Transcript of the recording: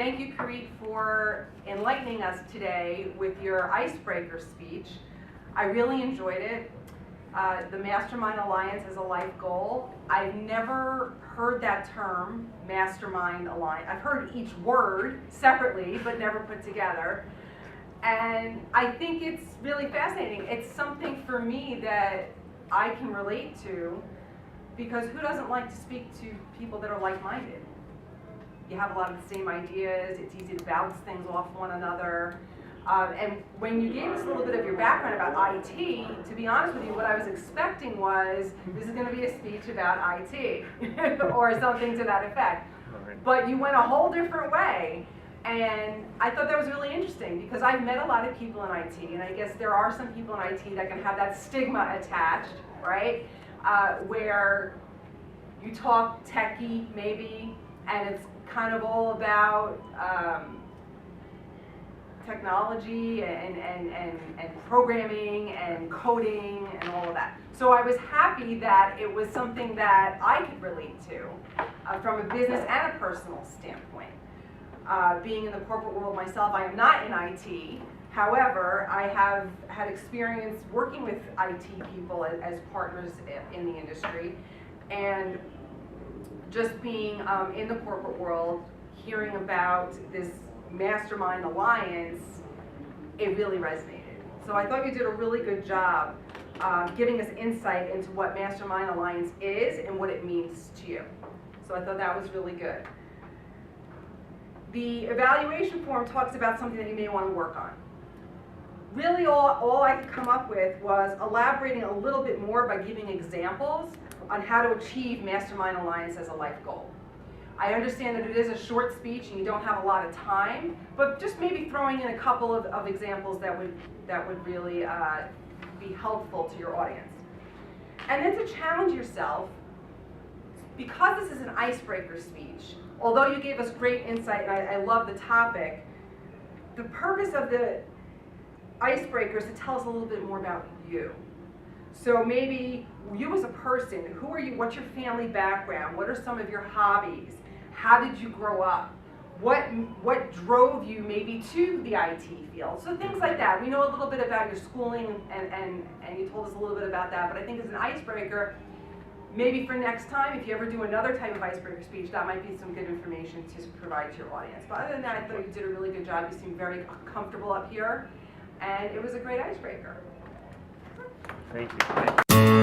thank you, Kireet, for enlightening us today with your Icebreaker speech. I really enjoyed it. The Mastermind Alliance is a life goal. I've never heard that term, Mastermind Alliance. I've heard each word separately, but never put together. And I think it's really fascinating. It's something for me that I can relate to, because who doesn't like to speak to people that are like-minded? You have a lot of the same ideas, it's easy to bounce things off one another. And when you gave us a little bit of your background about IT, to be honest with you, what I was expecting was, this is going to be a speech about IT, or something to that effect. But you went a whole different way. And I thought that was really interesting, because I've met a lot of people in IT, and I guess there are some people in IT that can have that stigma attached, right? Where you talk techie, maybe, and it's kind of all about technology and programming and coding and all of that. So I was happy that it was something that I could relate to from a business and a personal standpoint. Being in the corporate world myself, I am not in IT. However, I have had experience working with IT people as partners in the industry, and just being in the corporate world, hearing about this Mastermind Alliance, it really resonated. So I thought you did a really good job giving us insight into what Mastermind Alliance is and what it means to you. So I thought that was really good. The evaluation form talks about something that you may want to work on. Really all I could come up with was elaborating a little bit more by giving examples on how to achieve Mastermind Alliance as a life goal. I understand that it is a short speech and you don't have a lot of time, but just maybe throwing in a couple of examples that would really be helpful to your audience. And then to challenge yourself, because this is an icebreaker speech, although you gave us great insight and I love the topic, the purpose of the icebreaker is to tell us a little bit more about you. So maybe you as a person, who are you, what's your family background, what are some of your hobbies, how did you grow up, what drove you maybe to the IT field, so things like that. We know a little bit about your schooling and you told us a little bit about that, but I think as an icebreaker, maybe for next time, if you ever do another type of icebreaker speech, that might be some good information to provide to your audience. But other than that, I thought you did a really good job. You seemed very comfortable up here, and it was a great icebreaker. Thank you.